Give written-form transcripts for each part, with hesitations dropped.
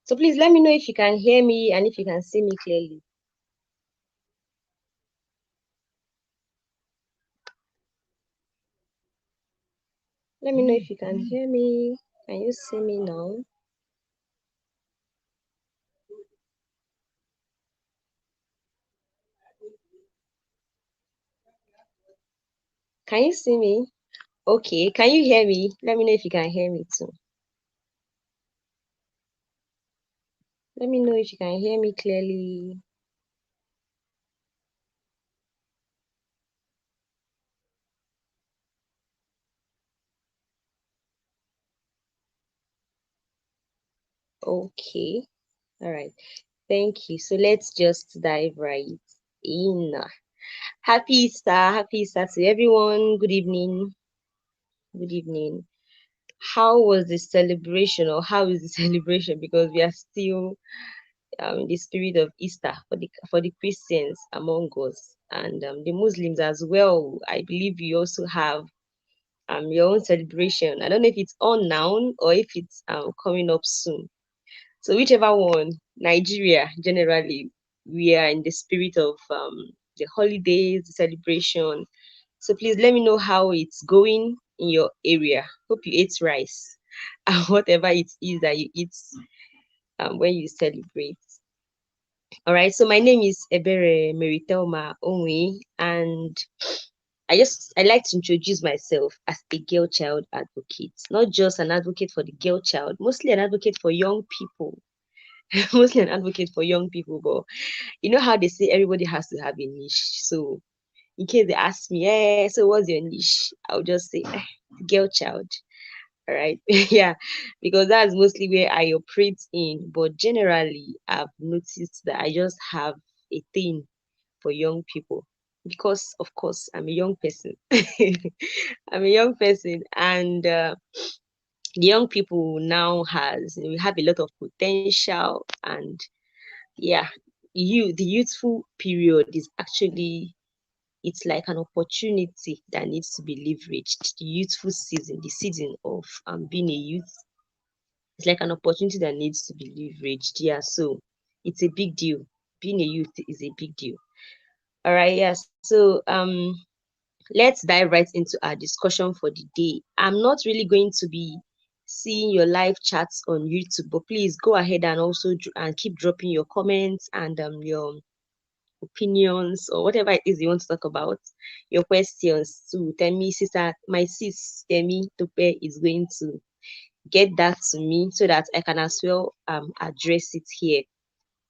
So please let me know if you can hear me and if you can see me clearly. Let me know if you can hear me. Can you see me now? Can you see me? Okay. Can you hear me? Let me know if you can hear me too. Let me know if you can hear me clearly. Okay. All right. Thank you. So let's just dive right in. Happy Easter. Happy Easter to everyone. Good evening. Good evening. How was the celebration, or how is the celebration? Because we are still in the spirit of Easter for the Christians among us, and the Muslims as well. I believe you also have your own celebration. I don't know if it's on now or if it's coming up soon. So whichever one, Nigeria generally, we are in the spirit of the holidays, the celebration. So please let me know how it's going in your area. Hope you ate rice and whatever it is that you eat when you celebrate. All right. So my name is Ebere Meritelma Onwe, and I like to introduce myself as a girl child advocate, not just an advocate for the girl child, mostly an advocate for young people. Mostly an advocate for young people, but you know how they say everybody has to have a niche. So in case they ask me, so what's your niche? I'll just say girl child. All right. Yeah, because that's mostly where I operate in. But generally, I've noticed that I just have a thing for young people because, of course, I'm a young person. I'm a young person, and the young people now we have a lot of potential, and yeah, the youthful period is actually, it's like an opportunity that needs to be leveraged. The youthful season, the season of being a youth, it's like an opportunity that needs to be leveraged. Yeah, so it's a big deal. Being a youth is a big deal. All right, yes. So let's dive right into our discussion for the day. I'm not really going to be seeing your live chats on YouTube, but please go ahead and also and keep dropping your comments and your opinions or whatever it is you want to talk about, your questions to tell me, sister, my sis Temi Tope is going to get that to me so that I can as well address it here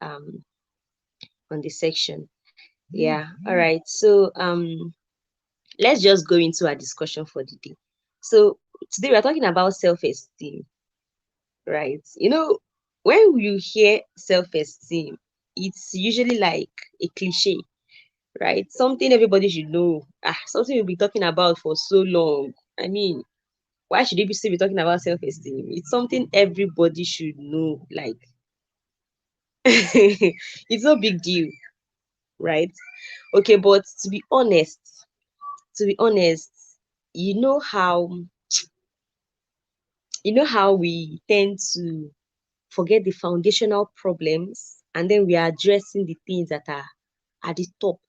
um on the section. Yeah, all right. So let's just go into our discussion for the day. So today we're talking about self-esteem, right? When you hear self-esteem, it's usually like a cliche, right? Something everybody should know. Something we'll be talking about for so long. I mean, why should we still be talking about self-esteem? It's something everybody should know. Like, it's no big deal, right? Okay, but to be honest, you know how we tend to forget the foundational problems, and then we are addressing the things that are at the top,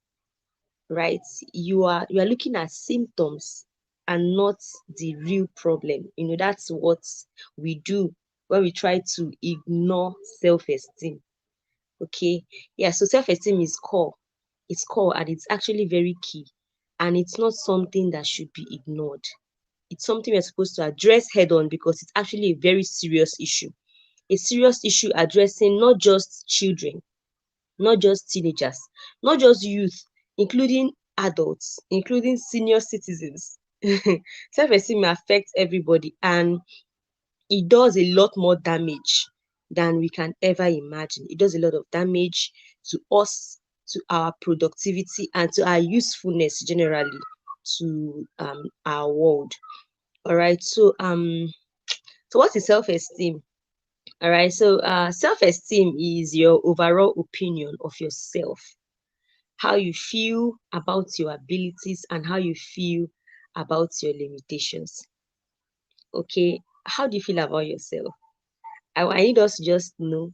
right? You are looking at symptoms and not the real problem. That's what we do when we try to ignore self-esteem. Okay. Yeah, so self-esteem is core. It's core, and it's actually very key. And it's not something that should be ignored. It's something we're supposed to address head on because it's actually a very serious issue. A serious issue addressing not just children, not just teenagers, not just youth, including adults, including senior citizens. Self-esteem affects everybody, and it does a lot more damage than we can ever imagine. It does a lot of damage to us, to our productivity, and to our usefulness generally to our world. All right. So what is self-esteem? All right. So self-esteem is your overall opinion of yourself, how you feel about your abilities and how you feel about your limitations. Okay. How do you feel about yourself? I need us to just know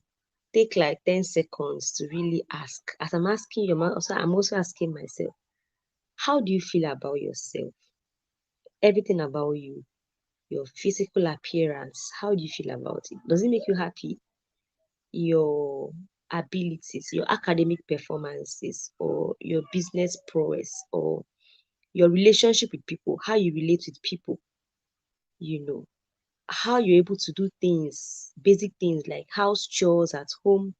take like 10 seconds to really ask. As I'm asking you, I'm also asking myself, how do you feel about yourself? Everything about you, your physical appearance, how do you feel about it? Does it make you happy? Your abilities, your academic performances, or your business prowess, or your relationship with people, how you relate with people, you know, how you're able to do things, basic things like house chores at home,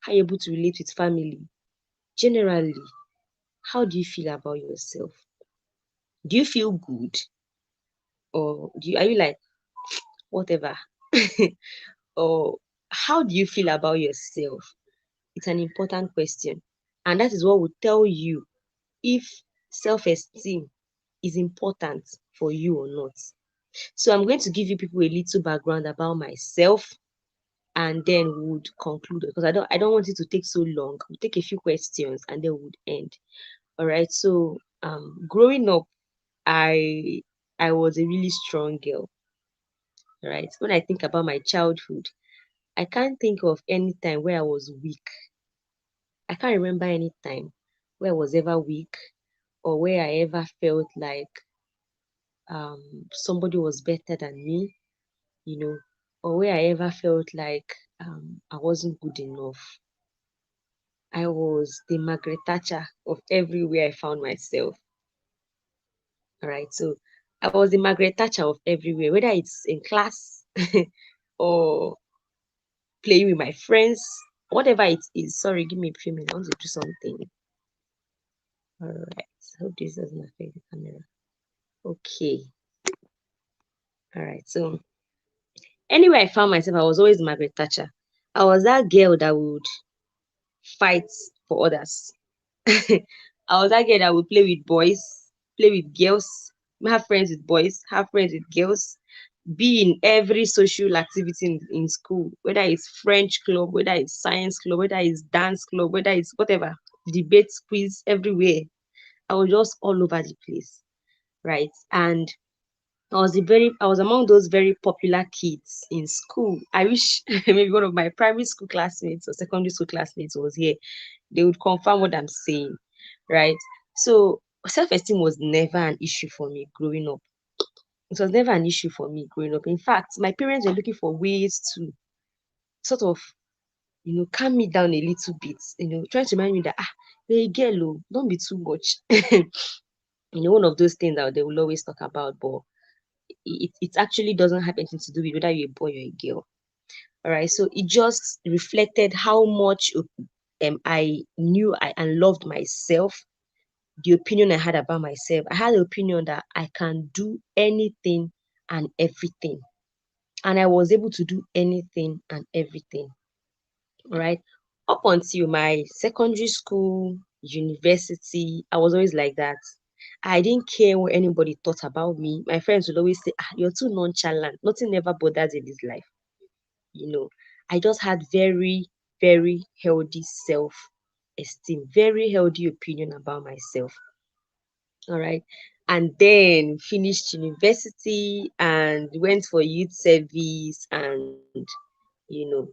how you're able to relate with family. Generally, how do you feel about yourself? Do you feel good? Or are you like, whatever? Or how do you feel about yourself? It's an important question. And that is what will tell you if self-esteem is important for you or not. So I'm going to give you people a little background about myself, and then we would conclude, because I don't want it to take so long. We'll take a few questions and then we would end. All right. So growing up, I I was a really strong girl. Right. When I think about my childhood, I can't think of any time where I was weak. I can't remember any time where I was ever weak, or where I ever felt like somebody was better than me, you know, or where I ever felt like I wasn't good enough. I was the Margaret Thatcher of everywhere I found myself. All right. So I was the Margaret Thatcher of everywhere, whether it's in class or playing with my friends, whatever it is. Sorry, give me a few minutes. I want to do something. All right. Hope this doesn't affect the camera. Okay. All right. So anywhere I found myself, I was always Margaret Thatcher. I was that girl that would fight for others. I was that girl that would play with boys, play with girls, have friends with boys, have friends with girls, be in every social activity in school, whether it's French club, whether it's science club, whether it's dance club, whether it's whatever, debate quiz, everywhere. I was just all over the place, right? And I was among those very popular kids in school. I wish maybe one of my primary school classmates or secondary school classmates was here. They would confirm what I'm saying, right? So self-esteem was never an issue for me growing up. It was never an issue for me growing up. In fact, my parents were looking for ways to sort of, calm me down a little bit, trying to remind me that, you're a girl, oh, don't be too much. One of those things that they will always talk about, but it actually doesn't have anything to do with whether you're a boy or a girl. All right. So it just reflected how much I knew and loved myself, the opinion I had about myself. I had the opinion that I can do anything and everything. And I was able to do anything and everything. All right. Up until my secondary school, university, I was always like that. I didn't care what anybody thought about me. My friends would always say, you're too nonchalant. Nothing ever bothers in this life. You know, I just had very, very healthy self esteem, very healthy opinion about myself. All right. And then finished university and went for youth service, and, you know,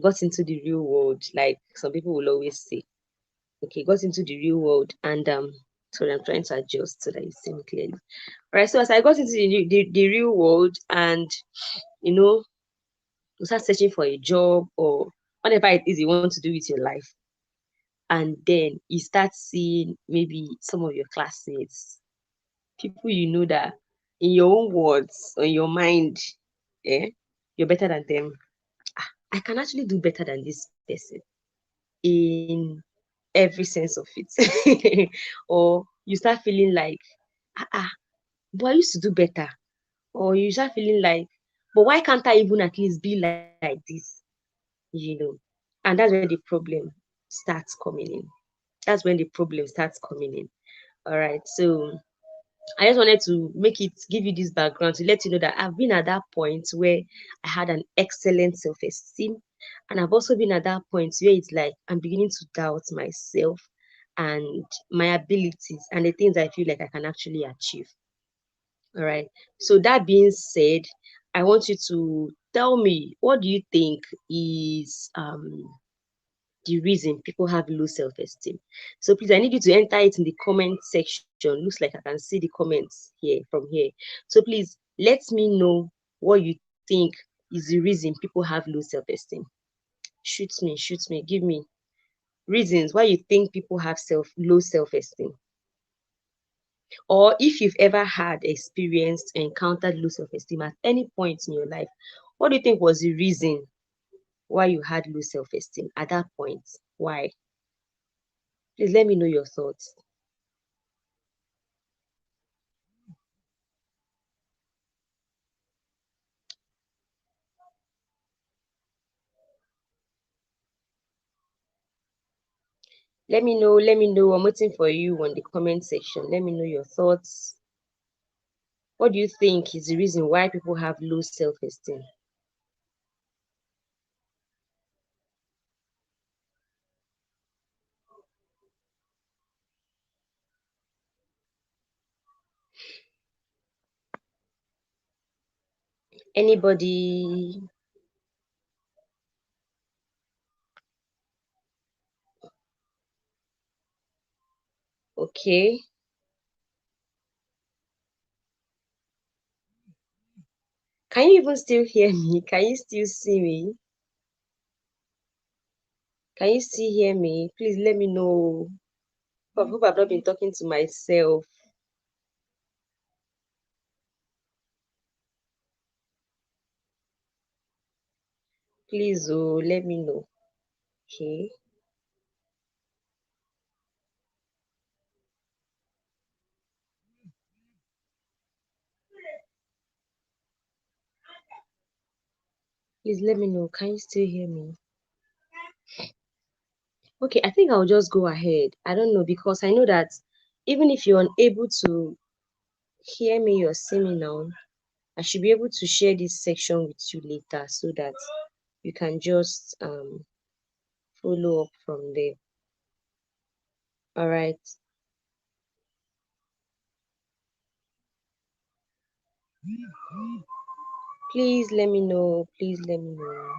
got into the real world, like some people will always say. Okay, got into the real world, and sorry, I'm trying to adjust so that you see me clearly. All right, so as I got into the real world, and you know, you start searching for a job or whatever it is you want to do with your life, and then you start seeing maybe some of your classmates, people you know that in your own words or in your mind, eh, you're better than them. I can actually do better than this person in every sense of it. Or you start feeling like, ah, ah, but I used to do better. Or you start feeling like, but why can't I even at least be like this? You know, and that's where the problem starts coming in. That's when the problem starts coming in. All right. So I just wanted to give you this background to let you know that I've been at that point where I had an excellent self esteem. And I've also been at that point where it's like I'm beginning to doubt myself and my abilities and the things I feel like I can actually achieve. All right. So that being said, I want you to tell me, what do you think is the reason people have low self-esteem? So please, I need you to enter it in the comment section. Looks like I can see the comments here from here. So please let me know what you think is the reason people have low self-esteem. Shoot me, give me reasons why you think people have low self-esteem. Or if you've ever had experienced, encountered low self-esteem at any point in your life, what do you think was the reason why you had low self-esteem at that point? Why? Please let me know your thoughts. Let me know. I'm waiting for you on the comment section. Let me know your thoughts. What do you think is the reason why people have low self-esteem? Anybody? Okay. Can you even still hear me? Can you still see me? Can you still hear me? Please let me know. I hope I've not been talking to myself. Please, oh, let me know. Okay. Please let me know. Can you still hear me? Okay, I think I'll just go ahead. I don't know because I know that even if you're unable to hear me or see me now, I should be able to share this section with you later so that you can just follow up from there. All right. Please let me know. Please let me know.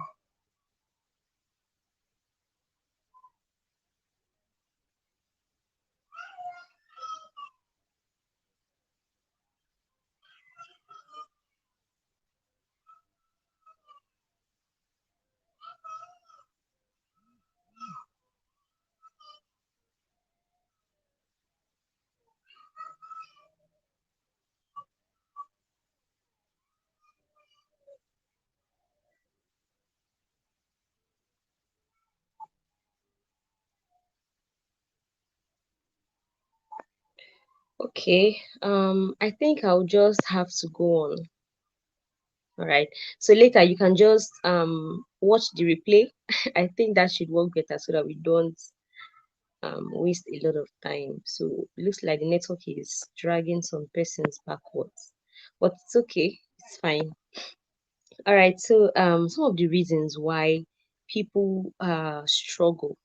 Okay. I think I'll just have to go on. All right. So later you can just watch the replay. I think that should work better so that we don't waste a lot of time. So it looks like the network is dragging some persons backwards, but it's okay. It's fine. All right. So some of the reasons why people struggle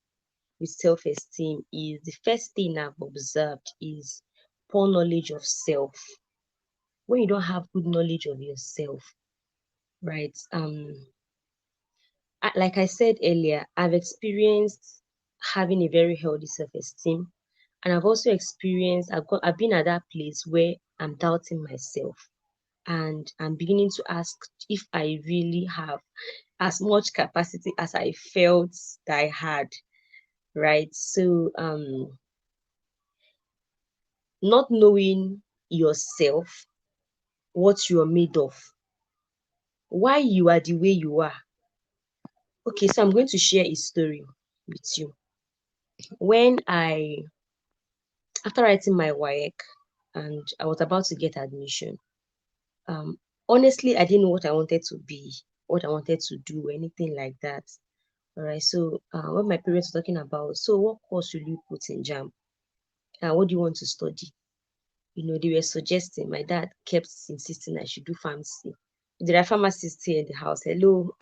with self-esteem is the first thing I've observed is poor knowledge of self. When you don't have good knowledge of yourself, right? Like I said earlier, I've experienced having a very healthy self-esteem, and I've also experienced I've been at that place where I'm doubting myself, and I'm beginning to ask if I really have as much capacity as I felt that I had, right? So not knowing yourself, what you're made of, why you are the way you are. Okay, so I'm going to share a story with you. When I After writing my WAEC and I was about to get admission, um, honestly, I didn't know what I wanted to be, what I wanted to do, anything like that. All right. So when my parents were talking about, so what course will you put in JAM? What do you want to study? They were suggesting. My dad kept insisting I should do pharmacy. There are pharmacists here in the house. Hello.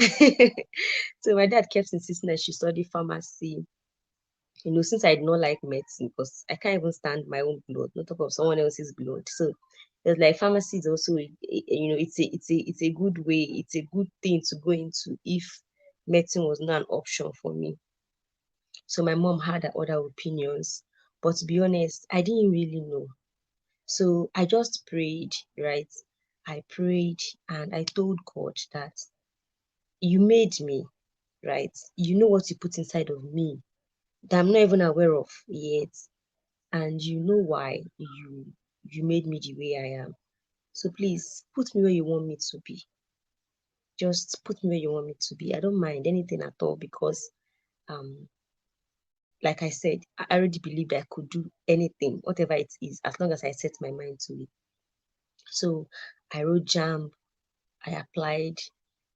So my dad kept insisting I should study pharmacy. Since I did not like medicine because I can't even stand my own blood, not talk of someone else's blood. So There's like pharmacy is also, it's a good way, it's a good thing to go into if medicine was not an option for me. So my mom had other opinions, but to be honest, I didn't really know. So I just prayed, right? I prayed and I told God that you made me, right? You know what you put inside of me that I'm not even aware of yet. And you know why you made me the way I am. So please put me where you want me to be. Just put me where you want me to be. I don't mind anything at all because um like I said, I already believed I could do anything, whatever it is, as long as I set my mind to it. So I wrote jam, I applied,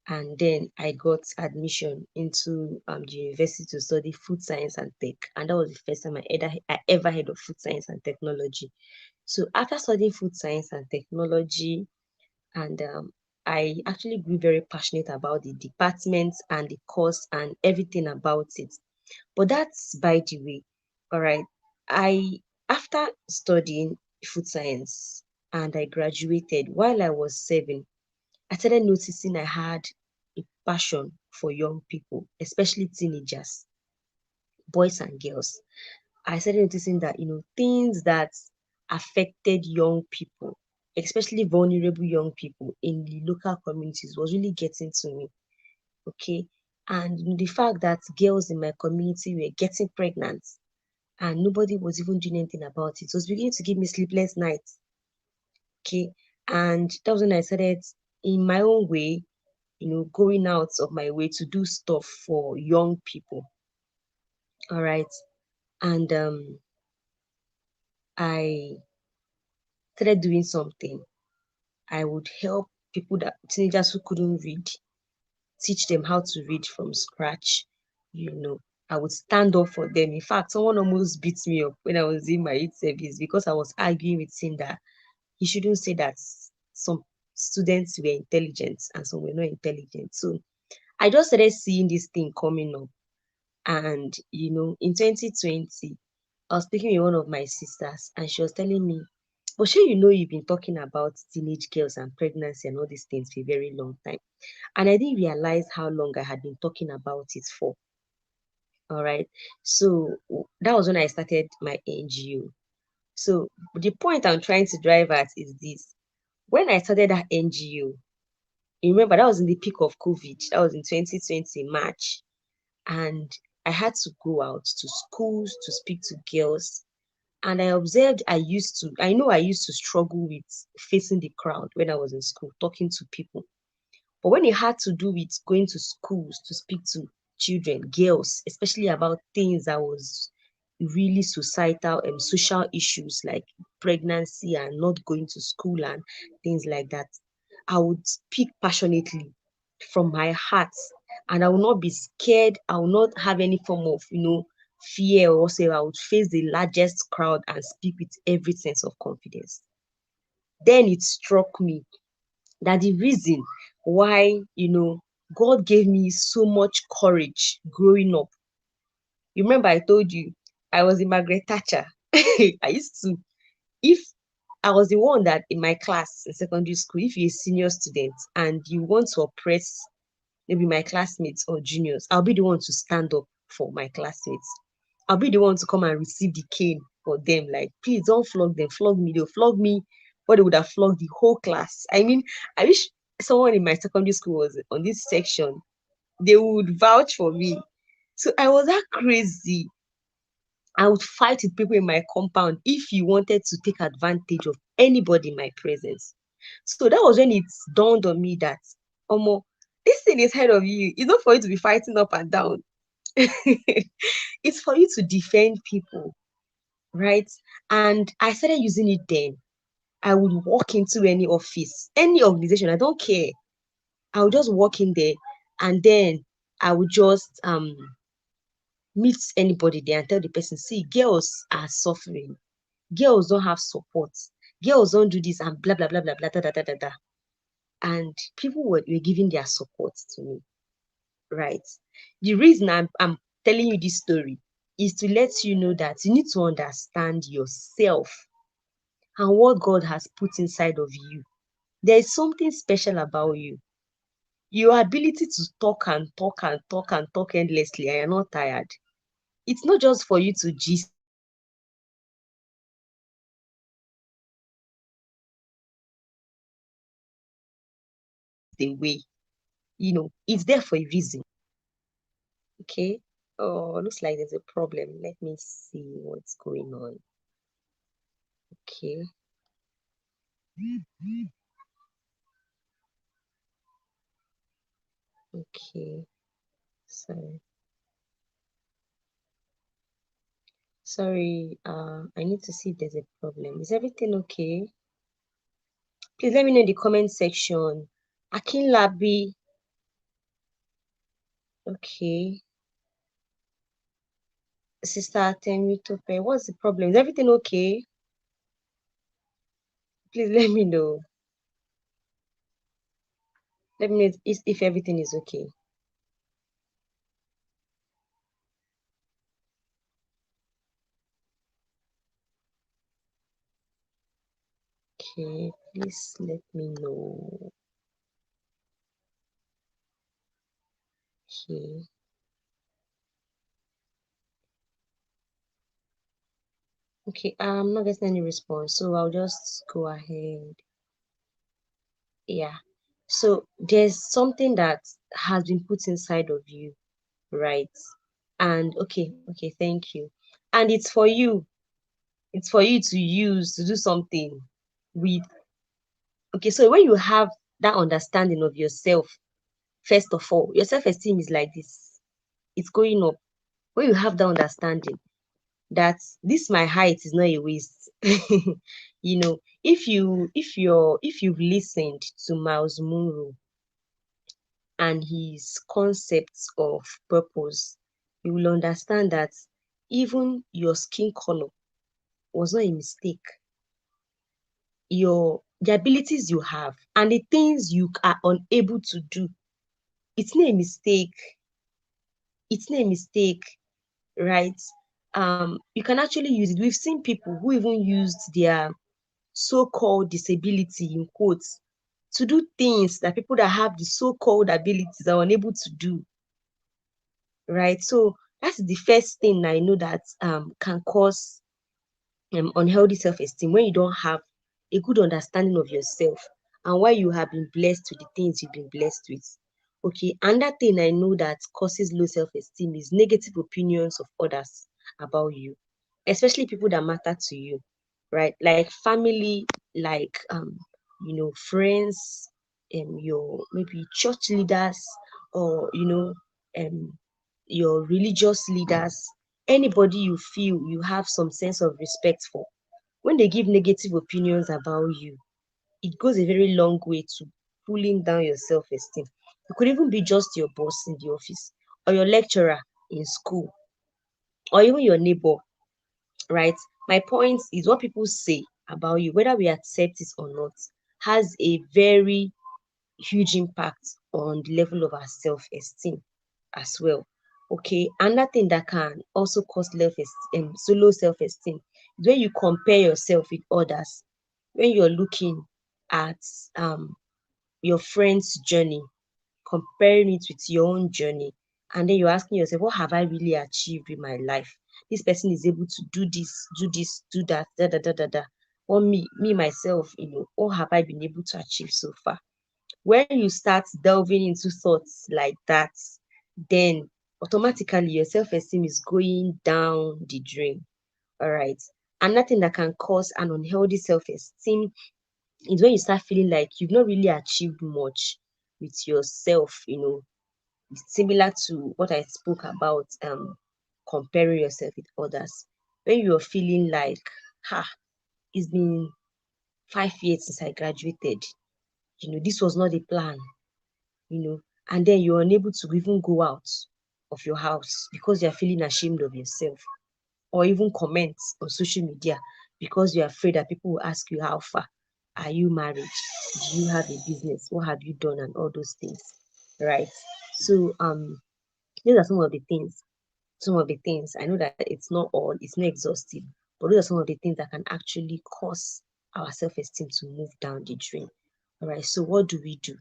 and then I got admission into the university to study food science and tech. And that was the first time I ever heard of food science and technology. So after studying food science and technology, and I actually grew very passionate about the department and the course and everything about it. But that's by the way. All right. I After studying food science and I graduated while I was 7, I started noticing I had a passion for young people, especially teenagers, boys and girls. I started noticing that, things that affected young people, especially vulnerable young people in the local communities, was really getting to me. Okay. And the fact that girls in my community were getting pregnant and nobody was even doing anything about it was beginning to give me sleepless nights. Okay. And that was when I started in my own way, going out of my way to do stuff for young people. All right. And I started doing something. I would help teenagers who couldn't read, teach them how to read from scratch. You know, I would stand up for them. In fact, someone almost beat me up when I was in my youth service because I was arguing with him that he shouldn't say that some students were intelligent and some were not intelligent. So I just started seeing this thing coming up. And, in 2020, I was speaking with one of my sisters, and she was telling me, but sure, you've been talking about teenage girls and pregnancy and all these things for a very long time. And I didn't realize how long I had been talking about it for. All right. So that was when I started my NGO. So the point I'm trying to drive at is this. When I started that NGO, you remember that was in the peak of COVID. That was in 2020, March. And I had to go out to schools to speak to girls. And I observed I used to struggle with facing the crowd when I was in school, talking to people. But when it had to do with going to schools to speak to children, girls, especially about things that was really societal and social issues like pregnancy and not going to school and things like that, I would speak passionately from my heart and I will not be scared. I will not have any form of, fear or say I would face the largest crowd and speak with every sense of confidence. Then it struck me that the reason why, God gave me so much courage growing up. You remember I told you I was a Margaret Thatcher. I used to, if I was the one that in my class in secondary school, if you're a senior student and you want to oppress maybe my classmates or juniors, I'll be the one to stand up for my classmates. I'll be the one to come and receive the cane for them. Like, please don't flog them, flog me. They'll flog me, but they would have flogged the whole class. I mean, I wish someone in my secondary school was on this section. They would vouch for me. So I was that crazy. I would fight with people in my compound if you wanted to take advantage of anybody in my presence. So that was when it dawned on me that, Omo, this thing is ahead of you. It's not for you to be fighting up and down. It's for you to defend people, right? And I started using it then. I would walk into any office, any organization, I don't care. I would just walk in there and then I would just meet anybody there and tell the person, see, girls are suffering. Girls don't have support. Girls don't do this and blah, blah, blah, blah, blah, da, da, da, da, da. And people were giving their support to me, right? The reason I'm telling you this story is to let you know that you need to understand yourself. and what God has put inside of you. There is something special about you. Your ability to talk and talk and talk and talk endlessly, and you're not tired. It's not just for you to gist away. It's there for a reason. Okay. Oh, looks like there's a problem. Let me see what's going on. Okay. Okay. Sorry. Sorry. I need to see if there's a problem. Is everything okay? Please let me know in the comment section. Akinlabi. Okay. Sister Temitope, what's the problem? Is everything okay? Please let me know. Let me know if everything is okay. Okay, please let me know. Okay. Okay, I'm not getting any response, so I'll just go ahead. Yeah. So there's something that has been put inside of you, right? And okay, thank you. And it's for you. It's for you to use to do something with. Okay, so when you have that understanding of yourself, first of all, your self-esteem is like this. It's going up. When you have that understanding that this my height is not a waste. If you've listened to Miles Monroe and his concepts of purpose, you will understand that even your skin color was not a mistake. The abilities you have and the things you are unable to do, it's not a mistake. It's not a mistake, right? You can actually use it. We've seen people who even used their so-called disability in quotes to do things that people that have the so-called abilities are unable to do, right? So that's the first thing I know that can cause unhealthy self-esteem, when you don't have a good understanding of yourself and why you have been blessed with the things you've been blessed with. Okay, another thing I know that causes low self-esteem is negative opinions of others about you, especially people that matter to you, right? Like family, like friends, your maybe church leaders, or um your religious leaders, anybody you feel you have some sense of respect for. When they give negative opinions about you, it goes a very long way to pulling down your self-esteem. It could even be just your boss in the office, or your lecturer in school, or even your neighbor, right? My point is, what people say about you, whether we accept it or not, has a very huge impact on the level of our self-esteem as well. Okay, another thing that can also cause low self-esteem is when you compare yourself with others. When you're looking at your friend's journey, comparing it with your own journey, and then you're asking yourself, what have I really achieved in my life? This person is able to do this, do that, da da da da da. Or me myself, what have I been able to achieve so far? When you start delving into thoughts like that, then automatically your self-esteem is going down the drain. All right. And nothing that can cause an unhealthy self-esteem is when you start feeling like you've not really achieved much with yourself. It's similar to what I spoke about, comparing yourself with others. When you're feeling like, ha, it's been 5 years since I graduated. This was not the plan, and then you're unable to even go out of your house because you're feeling ashamed of yourself, or even comment on social media because you're afraid that people will ask you, how far are you married, do you have a business, what have you done, and all those things, right? So these are some of the things. I know that it's not exhaustive, but those are some of the things that can actually cause our self-esteem to move down the drain. All right. So what do we do?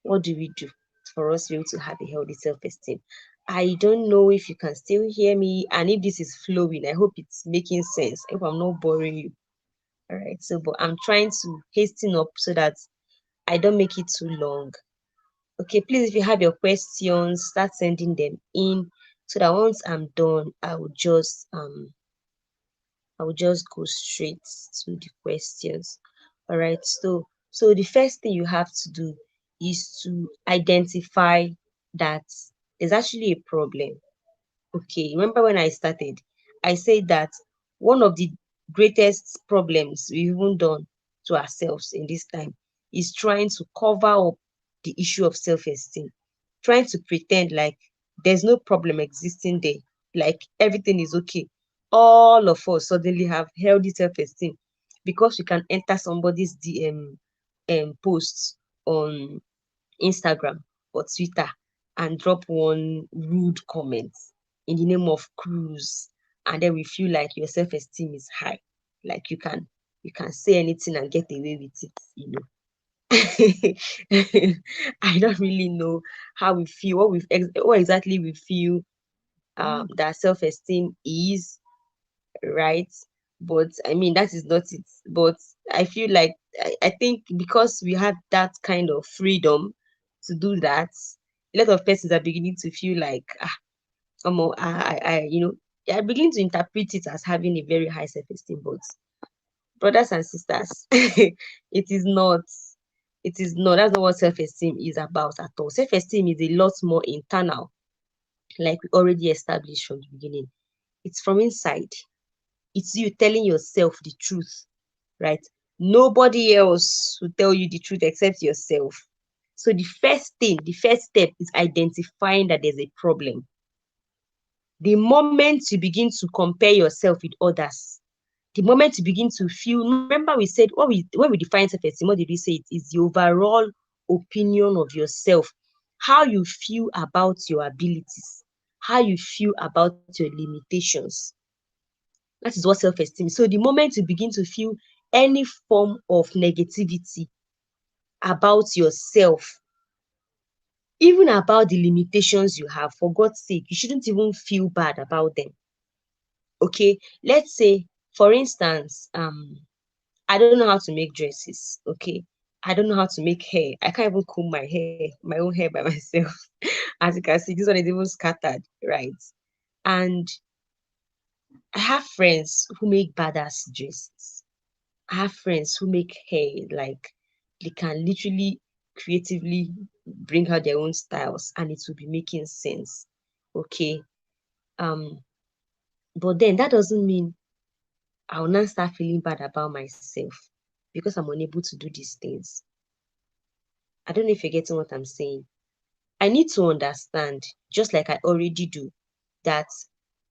What do we do for us to be able to have a healthy self-esteem? I don't know if you can still hear me, and if this is flowing, I hope it's making sense. If I'm not boring you. All right. So, but I'm trying to hasten up so that I don't make it too long. Okay, please, if you have your questions, start sending them in so that once I'm done, I will just go straight to the questions. All right. So the first thing you have to do is to identify that there's actually a problem. Okay, remember when I started, I said that one of the greatest problems we've even done to ourselves in this time is trying to cover up the issue of self-esteem, trying to pretend like there's no problem existing there, like everything is okay. All of us suddenly have healthy self-esteem because we can enter somebody's DM posts on Instagram or Twitter and drop one rude comment in the name of cruise, and then we feel like your self-esteem is high, like you can say anything and get away with it. I don't really know how we feel, what exactly we feel that self-esteem is, right? But I mean, that is not it. But I feel like I think because we have that kind of freedom to do that, a lot of persons are beginning to feel like they are beginning to interpret it as having a very high self-esteem. But brothers and sisters, it is not. It is not. That's not what self-esteem is about at all. Self-esteem is a lot more internal, like we already established from the beginning. It's from inside. It's you telling yourself the truth, right? Nobody else will tell you the truth except yourself. So the first step is identifying that there's a problem. The moment you begin to compare yourself with others, the moment you begin to feel, remember we said when we define self-esteem, what did we say? It is the overall opinion of yourself, how you feel about your abilities, how you feel about your limitations. That is what self-esteem is. So the moment you begin to feel any form of negativity about yourself, even about the limitations you have, for God's sake, you shouldn't even feel bad about them. Okay, let's say, for instance, I don't know how to make dresses. Okay, I don't know how to make hair. I can't even comb my own hair by myself. As you can see, this one is even scattered, right? And I have friends who make badass dresses. I have friends who make hair like they can literally creatively bring out their own styles and it will be making sense. Okay. Um, but then that doesn't mean I'll not start feeling bad about myself because I'm unable to do these things. I don't know if you're getting what I'm saying. I need to understand, just like I already do, that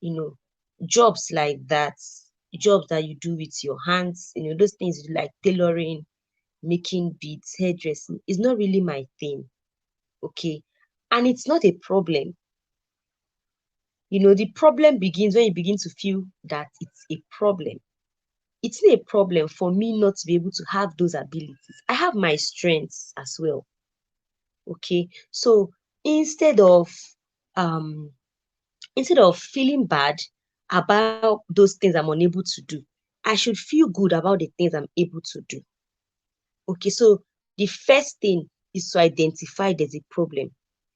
you know, jobs like that, jobs that you do with your hands, those things like tailoring, making beads, hairdressing is not really my thing. Okay. And it's not a problem. The problem begins when you begin to feel that it's a problem. It's not a problem for me not to be able to have those abilities. I have my strengths as well. Okay. So instead of um instead of feeling bad about those things I'm unable to do, I should feel good about the things I'm able to do. Okay, so the first thing is to identify there's a problem.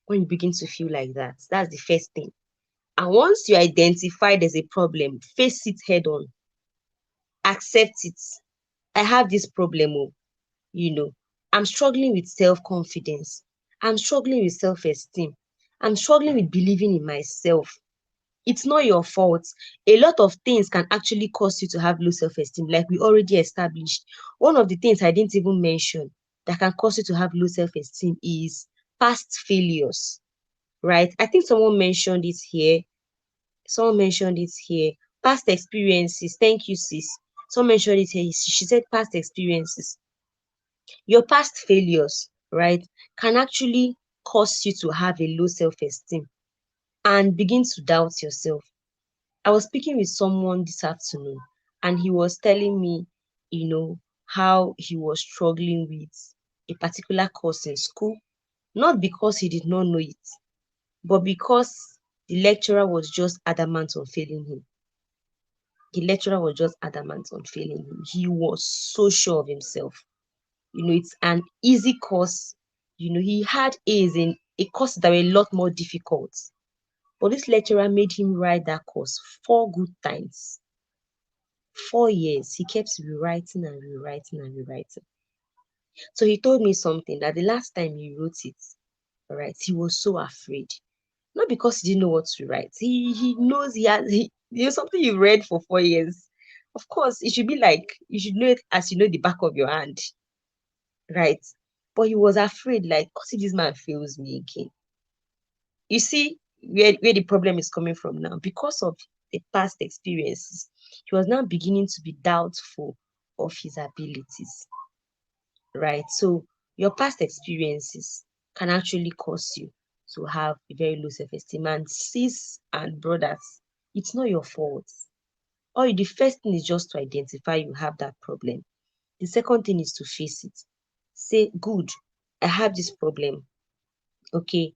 When you begin to feel like that, that's the first thing. And once you identify there's a problem, face it head on, accept it. I have this problem, you know, I'm struggling with self-confidence. I'm struggling with self-esteem. I'm struggling with believing in myself. It's not your fault. A lot of things can actually cause you to have low self-esteem, like we already established. One of the things I didn't even mention that can cause you to have low self-esteem is past failures, right? I think someone mentioned it here. Someone mentioned it here. Past experiences. Thank you, sis. Someone mentioned it here. She said past experiences. Your past failures, right, can actually cause you to have a low self-esteem and begin to doubt yourself. I was speaking with someone this afternoon, and he was telling me, you know, how he was struggling with a particular course in school, not because he did not know it, but because the lecturer was just adamant on failing him. The lecturer was just adamant on failing him. He was so sure of himself. It's an easy course. He had A's in a course that were a lot more difficult. But this lecturer made him write that course 4 good times. 4 years. He kept rewriting and rewriting and rewriting. So he told me something that the last time he wrote it, all right, he was so afraid. Not because he didn't know what to write. He knows something you read for 4 years. Of course, it should be like you should know it as you know the back of your hand, right? But he was afraid, like, what if this man fails me again? You see where the problem is coming from now. Because of the past experiences, he was now beginning to be doubtful of his abilities, right? So your past experiences can actually cause you to have a very low self-esteem. And sis and brothers, it's not your fault. Or the first thing is just to identify you have that problem. The second thing is to face it. Say, good, I have this problem. Okay,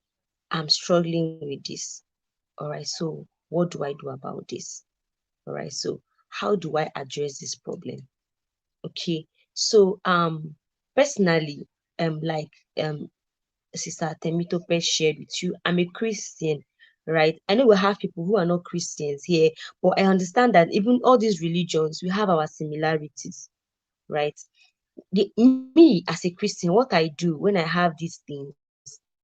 I'm struggling with this. All right, so what do I do about this? All right, so how do I address this problem? Okay, so personally, like Sister Temitope shared with you, I'm a Christian, right? I know we have people who are not Christians here, but I understand that even all these religions, we have our similarities, right? Me as a Christian, what I do when I have these things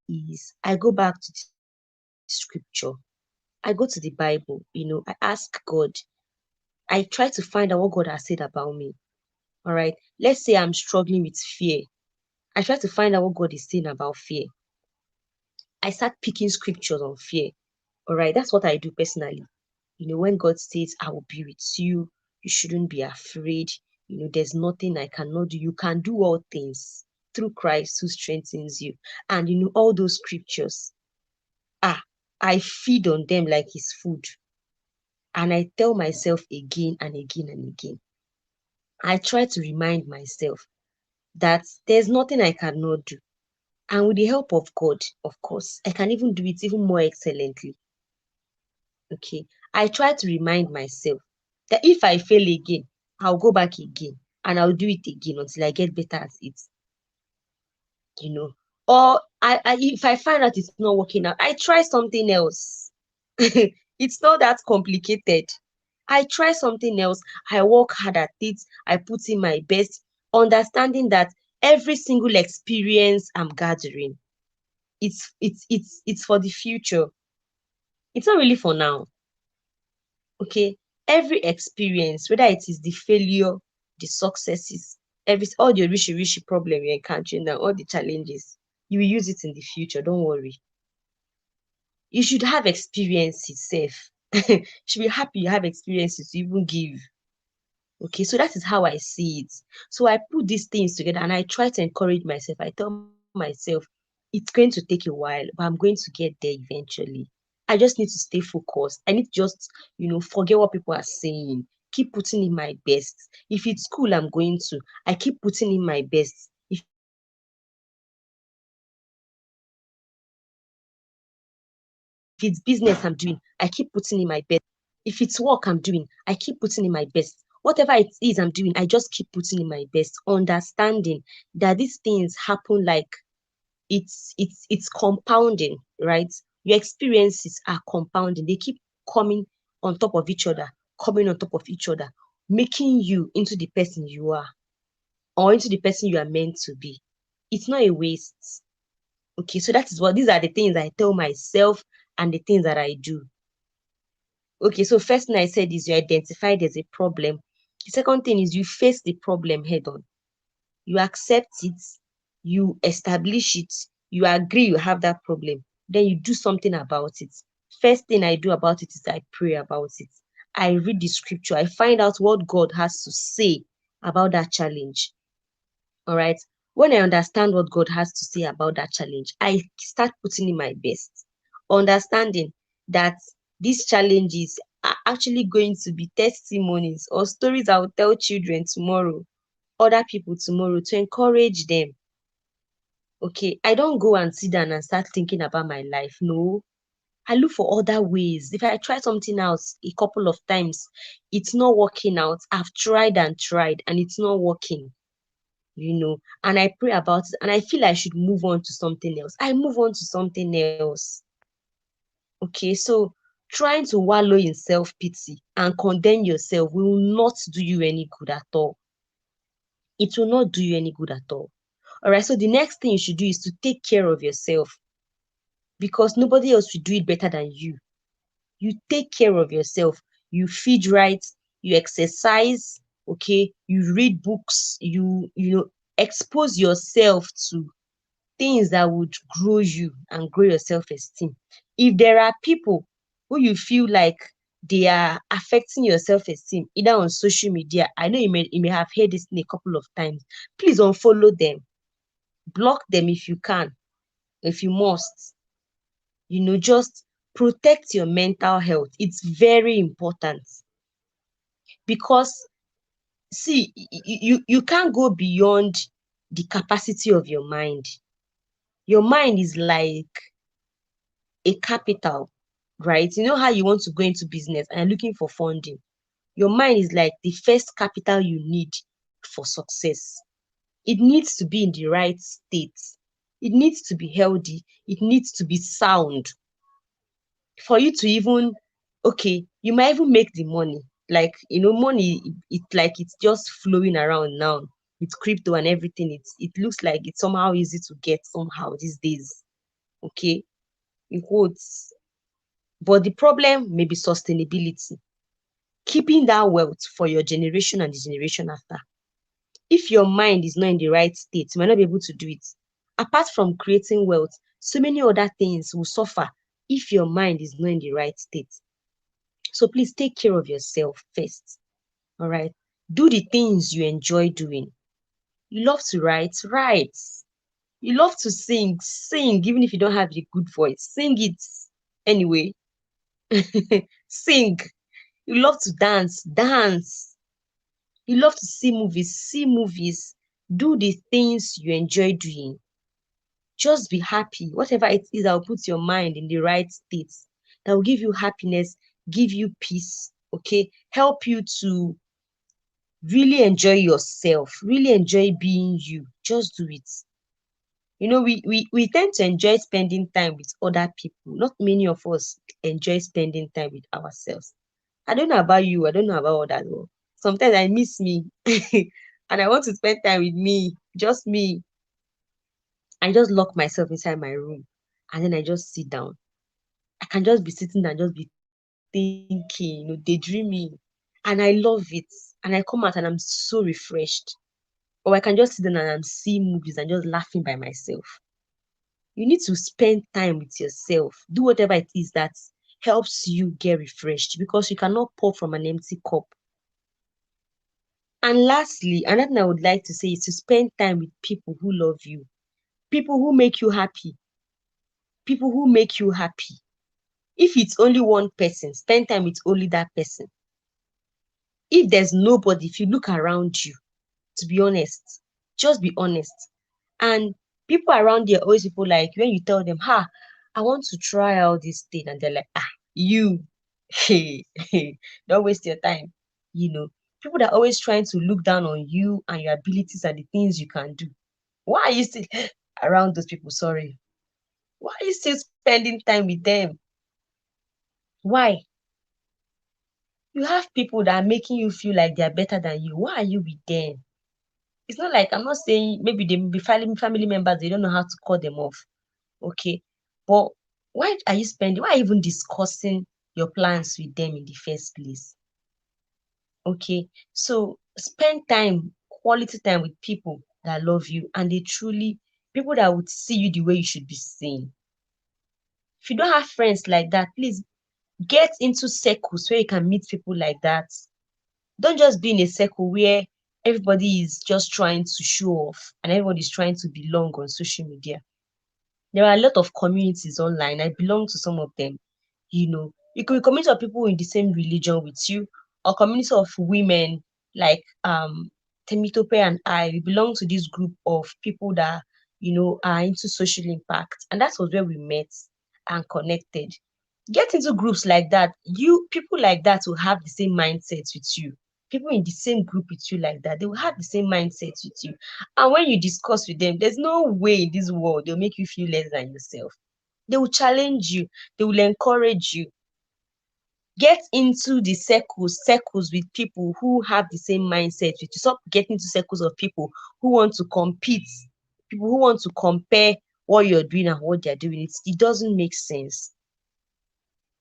is I go back to the scripture. I go to the Bible, I ask God. I try to find out what God has said about me. All right. Let's say I'm struggling with fear. I try to find out what God is saying about fear. I start picking scriptures on fear. All right. That's what I do personally. When God says, I will be with you, you shouldn't be afraid. There's nothing I cannot do. You can do all things through Christ who strengthens you. And all those scriptures, ah, I feed on them like his food. And I tell myself again and again and again. I try to remind myself that there's nothing I cannot do. And with the help of God, of course, I can even do it even more excellently. Okay. I try to remind myself that if I fail again, I'll go back again and I'll do it again until I get better at it. You know, or if I find out it's not working out, I try something else. It's not that complicated. I try something else. I work hard at it. I put in my best, understanding that every single experience I'm gathering, it's for the future. It's not really for now. Okay, every experience, whether it is the failure, the successes, all the rishi problem you're encountering now, all the challenges, you will use it in the future. Don't worry. You should have experiences, safe. You should be happy you have experiences to even give. Okay, so that is how I see it. So I put these things together and I try to encourage myself. I tell myself, it's going to take a while, but I'm going to get there eventually. I just need to stay focused. I need to just, forget what people are saying. Keep putting in my best. If it's school I'm going to, I keep putting in my best. If it's business I'm doing, I keep putting in my best. If it's work I'm doing, I keep putting in my best. If it's business I'm doing, I keep putting in my best. Whatever it is I'm doing, I just keep putting in my best, understanding that these things happen like it's compounding, right? Your experiences are compounding. They keep coming on top of each other, coming on top of each other, making you into the person you are or into the person you are meant to be. It's not a waste. Okay, so these are the things I tell myself and the things that I do. Okay, so first thing I said is you identify there's a problem. The second thing is you face the problem head on. You accept it, you establish it, you agree you have that problem, then you do something about it. First thing I do about it is I pray about it. I read the scripture. I find out what God has to say about that challenge. All right. When I understand what God has to say about that challenge, I start putting in my best, understanding that these challenges are actually going to be testimonies or stories I will tell children tomorrow. other people tomorrow, to encourage them. Okay, I don't go and sit down and start thinking about my life. No, I look for other ways. If I try something else a couple of times, it's not working out. I've tried and tried and it's not working, and I pray about it and I feel I should move on to something else. I move on to something else. Okay, so trying to wallow in self-pity and condemn yourself will not do you any good at all. It will not do you any good at all. All right, so the next thing you should do is to take care of yourself because nobody else will do it better than you. You take care of yourself. You feed right, you exercise, okay, you read books, you expose yourself to things that would grow you and grow your self-esteem. If there are people who you feel like they are affecting your self-esteem, either on social media, I know you may have heard this in a couple of times. Please unfollow them, block them if you can, if you must. Just protect your mental health. It's very important because see, you can't go beyond the capacity of your mind. Your mind is like a capital, right? You know how you want to go into business and you're looking for funding. Your mind is like the first capital you need for success. It needs to be in the right state. It needs to be healthy. It needs to be sound for you to even, okay, you might even make the money. Like, money, it's just flowing around now with crypto and everything. It looks like it's somehow easy to get somehow these days. Okay, in quotes. But the problem may be sustainability, keeping that wealth for your generation and the generation after. If your mind is not in the right state, you might not be able to do it. Apart from creating wealth, so many other things will suffer if your mind is not in the right state. So please take care of yourself first. All right. Do the things you enjoy doing. You love to write, write. You love to sing, sing, even if you don't have a good voice. Sing it anyway. Sing. You love to dance, dance. You love to see movies, see movies. Do the things you enjoy doing. Just be happy. Whatever it is that will put your mind in the right state, that will give you happiness, give you peace, okay? Help you to really enjoy yourself, really enjoy being you. Just do it. We tend to enjoy spending time with other people. Not many of us enjoy spending time with ourselves. I don't know about you. I don't know about others. Sometimes I miss me and I want to spend time with me, just me. I just lock myself inside my room and then I just sit down. I can just be sitting and just be thinking, daydreaming. And I love it. And I come out and I'm so refreshed. Or I can just sit down and I'm seeing movies and just laughing by myself. You need to spend time with yourself. Do whatever it is that helps you get refreshed because you cannot pour from an empty cup. And lastly, another thing I would like to say is to spend time with people who love you, people who make you happy, people who make you happy. If it's only one person, spend time with only that person. If there's nobody, if you look around you, to be honest, just be honest. And people around you are always people like when you tell them, I want to try out this thing, and they're like, you, hey, don't waste your time. People that are always trying to look down on you and your abilities and the things you can do. Why are you still around those people? Sorry. Why are you still spending time with them? Why? You have people that are making you feel like they're better than you. Why are you with them? It's not like I'm not saying maybe they may be family members, they don't know how to cut them off. Okay. But why are you even discussing your plans with them in the first place? Okay. So spend time, quality time with people that love you and they truly people that would see you the way you should be seen. If you don't have friends like that, please get into circles where you can meet people like that. Don't just be in a circle where everybody is just trying to show off and everybody's trying to belong on social media. There are a lot of communities online. I belong to some of them. You could be a community of people in the same religion with you, or community of women like Temitope and I, we belong to this group of people that, are into social impact. And that was where we met and connected. Get into groups like that. People like that will have the same mindset with you. People in the same group with you like that, they will have the same mindset with you. And when you discuss with them, there's no way in this world they'll make you feel less than yourself. They will challenge you, they will encourage you. Get into the circles with people who have the same mindset with you. Stop getting into circles of people who want to compete, people who want to compare what you're doing and what they're doing. It doesn't make sense.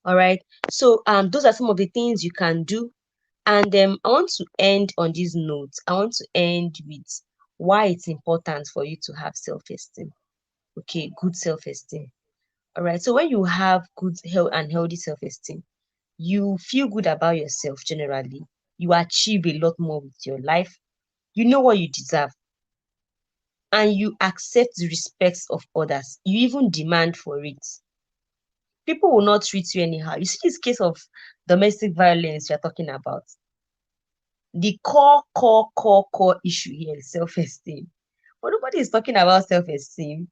All right. So those are some of the things you can do. And I want to end on this note. I want to end with why it's important for you to have self-esteem. Okay, good self-esteem. All right. So when you have good health and healthy self-esteem, you feel good about yourself generally. You achieve a lot more with your life. You know what you deserve. And you accept the respect of others. You even demand for it. People will not treat you anyhow. You see this case of domestic violence you're talking about. The core issue here is self-esteem. But nobody is talking about self-esteem.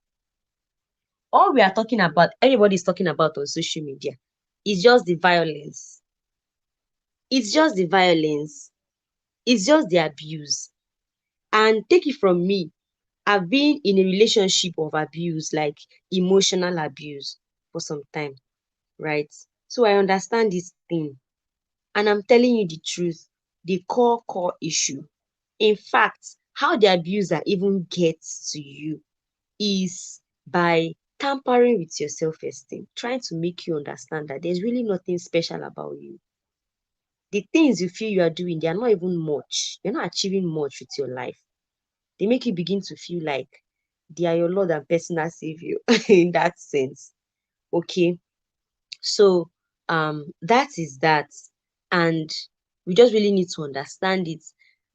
All we are talking about, everybody is talking about on social media, is just the violence. It's just the violence. It's just the abuse. And take it from me, I've been in a relationship of abuse, like emotional abuse, for some time, right? So I understand this thing. And I'm telling you the truth, the core issue. In fact, how the abuser even gets to you is by tampering with your self-esteem, trying to make you understand that there's really nothing special about you. The things you feel you are doing, they are not even much. You're not achieving much with your life. They make you begin to feel like they are your Lord and personal savior in that sense. Okay. So that is that. And we just really need to understand it.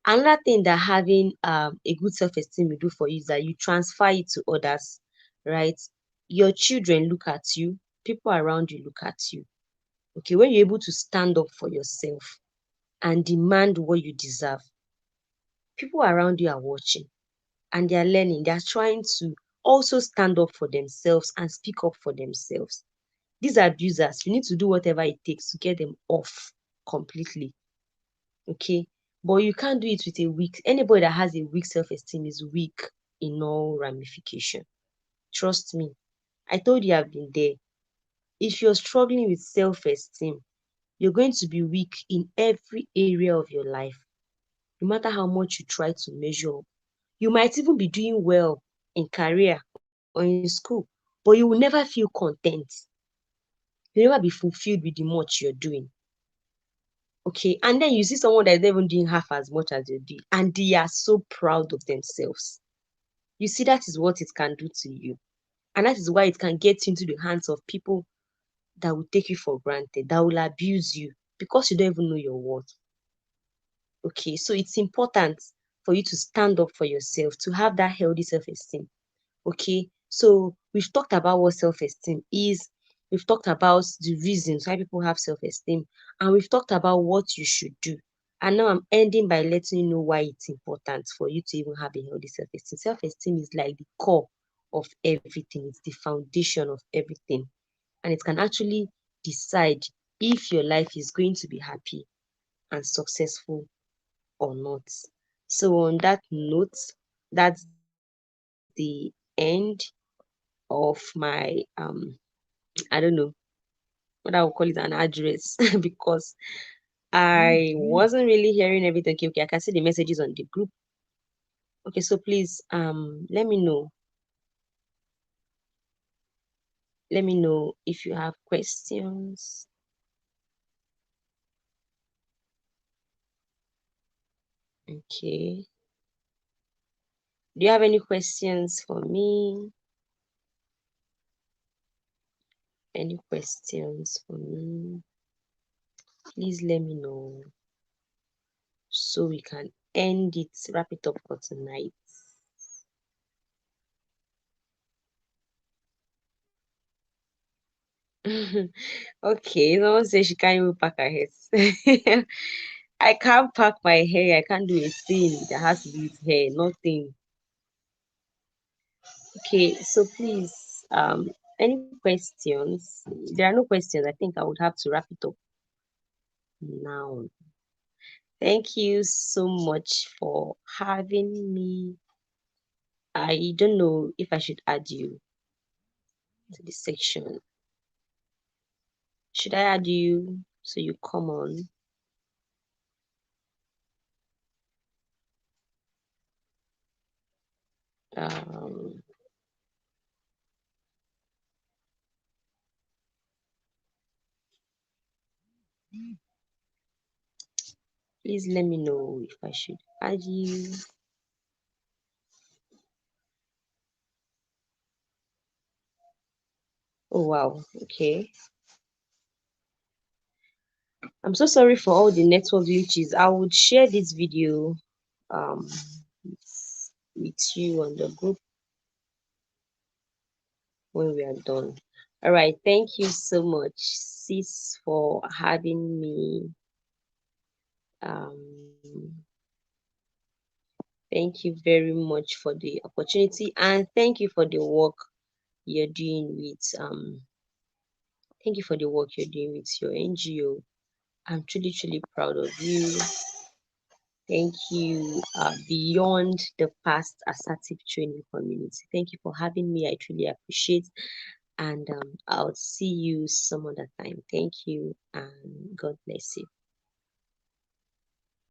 Another thing that having a good self-esteem will do for you is that you transfer it to others, right? Your children look at you, people around you look at you. Okay, when you're able to stand up for yourself and demand what you deserve, people around you are watching and they are learning. They are trying to also stand up for themselves and speak up for themselves. These abusers, you need to do whatever it takes to get them off completely. Okay. But you can't do it with a weak, anybody that has a weak self-esteem is weak in all ramification. Trust me. I told you I've been there. If you're struggling with self-esteem, you're going to be weak in every area of your life, no matter how much you try to measure up. You might even be doing well in career or in school, but you will never feel content. You'll never be fulfilled with the much you're doing. Okay. And then you see someone that is not even doing half as much as you do, and they are so proud of themselves. You see, that is what it can do to you. And that is why it can get into the hands of people that will take you for granted, that will abuse you because you don't even know your worth. Okay. So it's important for you to stand up for yourself, to have that healthy self esteem. Okay, so we've talked about what self-esteem is, we've talked about the reasons why people have self-esteem, and we've talked about what you should do. And now I'm ending by letting you know why it's important for you to even have a healthy self-esteem. Self-esteem is like the core of everything, it's the foundation of everything. And it can actually decide if your life is going to be happy and successful or not. So on that note, that's the end of my I don't know what I would call it, an address because I wasn't really hearing everything. Okay, okay, I can see the messages on the group. Okay, so please let me know. Let me know if you have questions. Okay. Do you have any questions for me? Any questions for me? Please let me know so we can end it, wrap it up for tonight. Okay, someone says she can't even pack her head. I can't pack my hair. I can't do a thing that has to do with hair. Nothing. Okay, so please, any questions? There are no questions. I think I would have to wrap it up now. Thank you so much for having me. I don't know if I should add you to this section. Should I add you so you come on? Um, please let me know if I should add you. Oh wow, okay. I'm so sorry for all the network glitches. I would share this video um with you on the group when we are done. All right, thank you so much, sis, for having me. Um, thank you very much for the opportunity, and thank you for the work you're doing with thank you for the work you're doing with your NGO. I'm truly, truly proud of you. Thank you beyond the past assertive training community. Thank you for having me. I truly appreciate, and I'll see you some other time. Thank you, and God bless you.